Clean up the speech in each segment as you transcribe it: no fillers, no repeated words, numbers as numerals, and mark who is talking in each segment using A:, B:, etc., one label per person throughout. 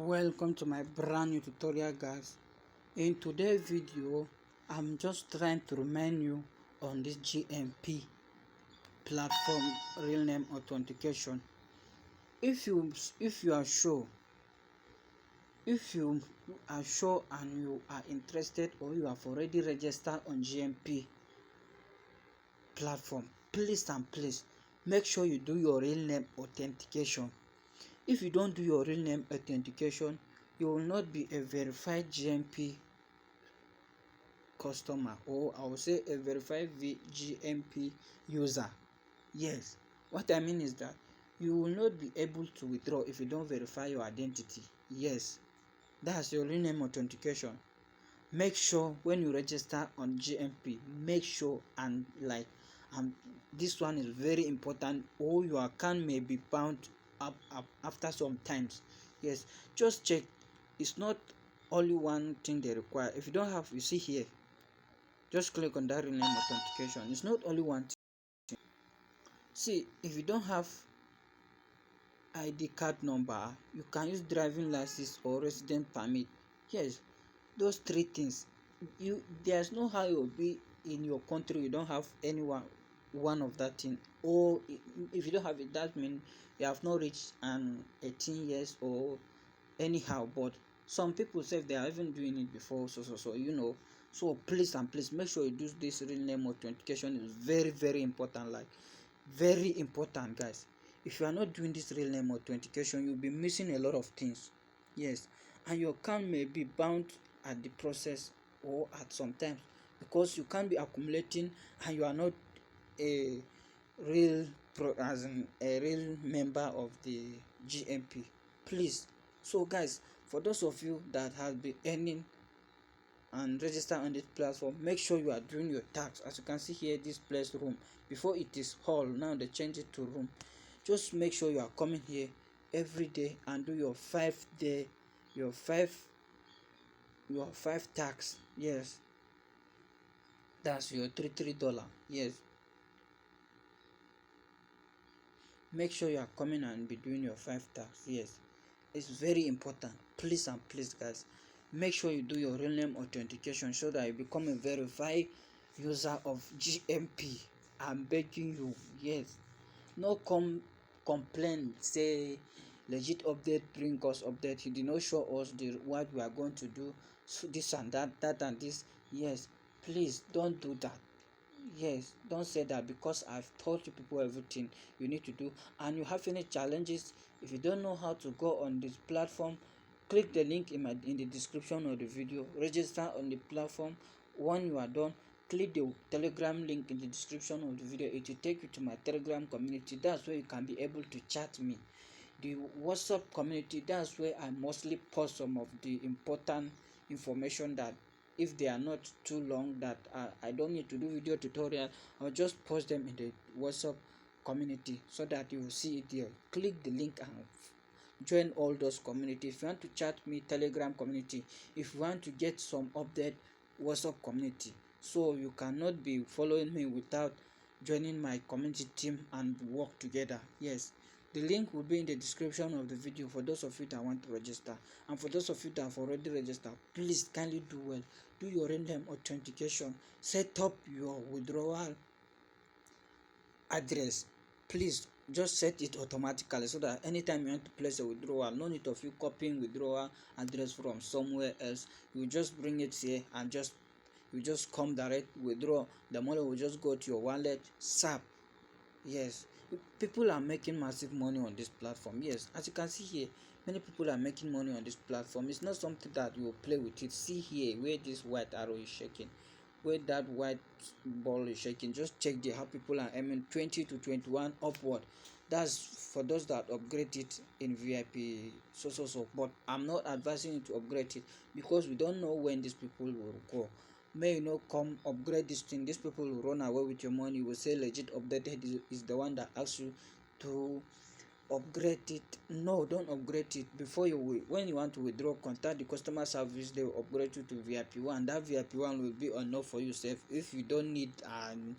A: Welcome to my brand new tutorial, guys. In today's video I'm just trying to remind you on this GMP platform, real name authentication. If you are sure, if you are sure and you are interested, or you have already registered on GMP platform, please make sure you do your real name authentication. If you don't do your real name authentication, you will not be a verified GMP customer, or I will say a verified GMP user. Yes, what I mean is that you will not be able to withdraw if you don't verify your identity. Yes, that's your real name authentication. Make sure when you register on GMP, make sure and this one is very important, or your account may be bound up after some times. Yes, just check. It's not only one thing they require. If you don't have, you see here, just click on that rename authentication. It's not only one thing. See, if you don't have ID card number, you can use driving license or resident permit. Yes, those three things. There's no how you'll be in your country you don't have one of that thing. Or if you don't have it, that means you have not reached 18 years or anyhow. But some people say they are even doing it before, so please make sure you do this real name authentication. Is very important, like very important, guys. If you are not doing this real name authentication, you'll be missing a lot of things. Yes, and your account may be bound at the process or at some times, because you can't be accumulating and you are not a as in a real member of the GMP. Please, so guys, for those of you that have been earning and register on this platform, make sure you are doing your tax. As you can see here, this place room, before it is hall, now they change it to room. Just make sure you are coming here every day and do your 5 day, your five tax. Yes, that's your $33. Yes, make sure you are coming and be doing your 5 tax. Yes, it's very important. Please guys, make sure you do your real name authentication so that you become a verified user of GMP. I'm begging you. Yes, no complain say legit update bring us update, you did not show us what we are going to do, so this and that and this. Yes, please don't do that. Yes, don't say that, because I've told you people everything you need to do. And you have any challenges, if you don't know how to go on this platform, click the link in the description of the video, register on the platform. When you are done, click the Telegram link in the description of the video. It will take you to my Telegram community. That's where you can be able to chat me. The WhatsApp community, that's where I mostly post some of the important information that, if they are not too long, that I don't need to do video tutorial, I'll just post them in the WhatsApp community so that you will see it there. Click the link and join all those communities. If you want to chat me, Telegram community. If you want to get some update, WhatsApp community. So you cannot be following me without joining my community team and work together. Yes, the link will be in the description of the video for those of you that want to register. And for those of you that have already registered, please kindly do well. Do your random authentication. Set up your withdrawal address. Please just set it automatically, so that anytime you want to place a withdrawal, no need of you copying withdrawal address from somewhere else. You just bring it here and you just come direct withdraw. The money will just go to your wallet. SAP. Yes, people are making massive money on this platform. Yes, as you can see here, many people are making money on this platform. It's not something that you will play with it. See here where this white arrow is shaking, where that white ball is shaking. Just check there how people are earning 20 to 21 upward. That's for those that upgrade it in VIP. But I'm not advising you to upgrade it, because we don't know when these people will go. May you not come upgrade this thing, these people will run away with your money. Will say legit updated is the one that asks you to upgrade it. No, don't upgrade it. When you want to withdraw, contact the customer service. They will upgrade you to VIP1. That VIP1 will be enough for you safe. If you don't need, and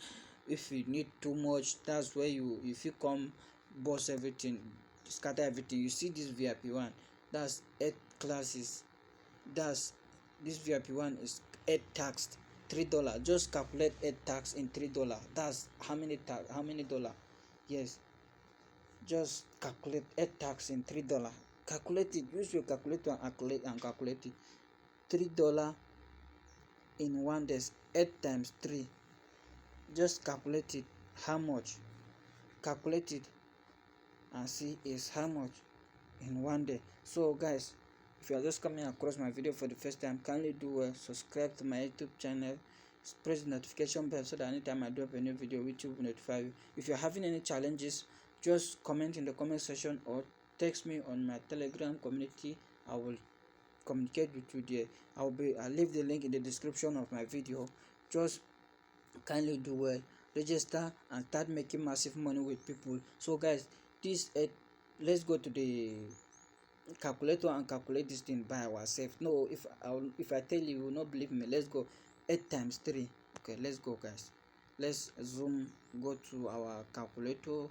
A: if you need too much, that's where if you come boss everything, scatter everything. You see this VIP1, That's 8 classes. That's this VIP one is 8 tax, $3. Just calculate 8 tax in $3. That's how many tax? How many dollar? Yes, just calculate 8 tax in $3. Calculate it. Use your calculator and calculate it. $3 in one day. 8 times 3. Just calculate it. How much? Calculate it and see is how much in one day. So guys, if you are just coming across my video for the first time, kindly do subscribe to my YouTube channel, press the notification bell so that anytime I drop a new video, YouTube will notify you. If you're having any challenges, just comment in the comment section or text me on my Telegram community. I will communicate with you there. I'll leave the link in the description of my video. Just kindly do well, register and start making massive money with people. So guys, this let's go to the calculator and calculate this thing by ourselves. No, if I tell you, you will not believe me. Let's go. 8 times 3. Okay, let's go guys. Let's zoom, go to our calculator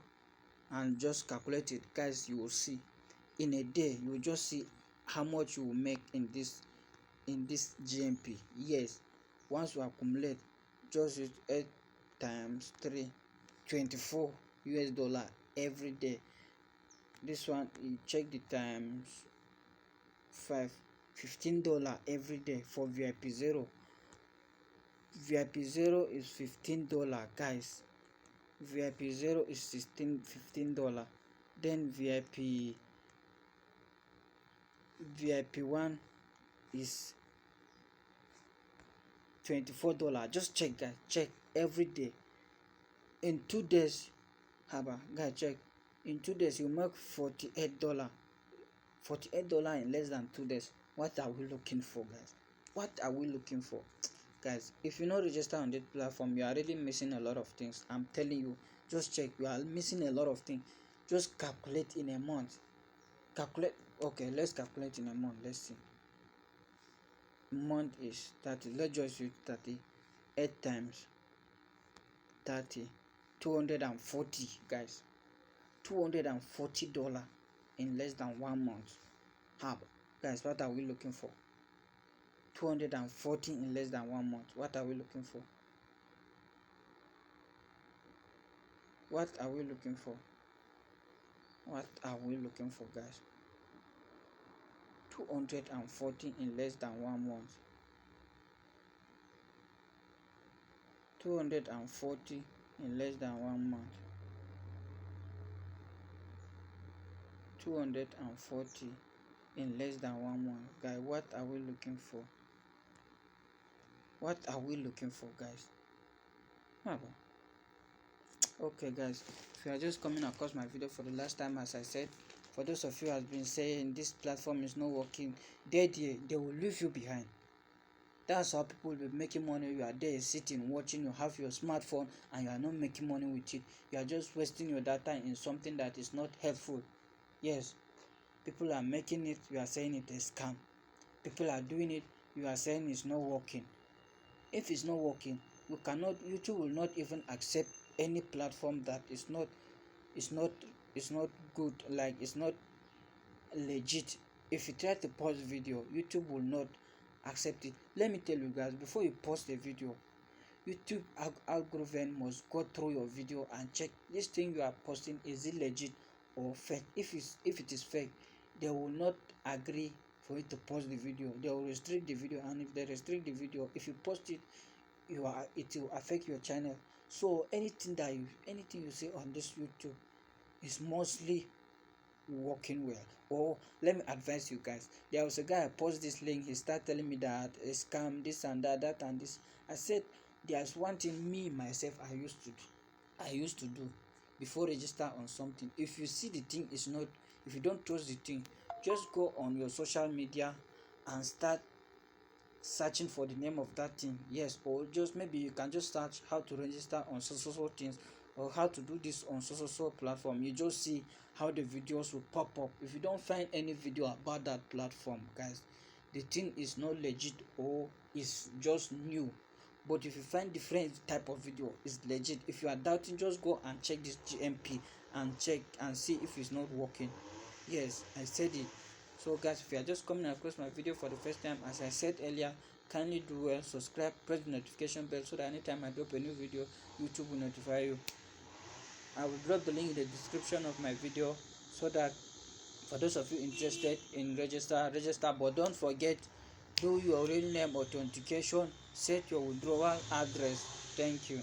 A: and just calculate it. Guys, you will see in a day, you will just see how much you will make in this GMP. Yes, once you accumulate, just use 8 times 3, 24 US dollar every day. This one, you check the times 5, $15 every day for VIP 0. VIP 0 is $15, guys. VIP 0 is $15. Then VIP 1 is $24. Just check, guys. Check every day. In 2 days, haba, guys, check. In 2 days, you make $48. $48 in less than 2 days. What are we looking for, guys? What are we looking for? Guys, if you not register on that platform, you are really missing a lot of things. I'm telling you, just check. You are missing a lot of things. Just calculate in a month. Calculate. Okay, let's calculate in a month. Let's see. Month is 30. Let's just use 30. 8 times 30. 240, guys. $240 in less than 1 month. How, guys? What are we looking for? 240 in less than 1 month. What are we looking for? What are we looking for? What are we looking for, guys? 240 in less than 1 month. 240 in less than 1 month. 240 in less than 1 month. Guys, what are we looking for? What are we looking for, guys? Okay, guys, if you are just coming across my video for the last time, as I said, for those of you who have been saying this platform is not working, they will leave you behind. That's how people will be making money. You are there sitting watching, you have your smartphone and you are not making money with it. You are just wasting your data in something that is not helpful. Yes, people are making it, you are saying it is scam. People are doing it, you are saying it's not working. If it's not working, YouTube will not even accept any platform that is not good, like it's not legit. If you try to post video, YouTube will not accept it. Let me tell you guys, before you post a video, YouTube algorithm must go through your video and check this thing you are posting, is it legit or fake. If it is fake, they will not agree for you to post the video. They will restrict the video, and if they restrict the video, if you post it, it will affect your channel. So anything you say on this YouTube is mostly working well. Or let me advise you guys, there was a guy, I post this link, he started telling me that a scam, this and that and this. I said there's one thing me myself I used to do before register on something. If you see the thing is not, if you don't trust the thing, just go on your social media and start searching for the name of that thing. Yes, or just maybe you can just search how to register on so things, or how to do this on so platform. You just see how the videos will pop up. If you don't find any video about that platform, guys, the thing is not legit or is just new. But if you find different type of video, it's legit. If you are doubting, just go and check this GMP and check and see if it's not working. Yes, I said it. So guys, if you are just coming across my video for the first time, as I said earlier, kindly do well, subscribe, press the notification bell so that anytime I drop a new video, YouTube will notify you. I will drop the link in the description of my video so that for those of you interested in register, but don't forget, do your real name authentication, set your withdrawal address. Thank you.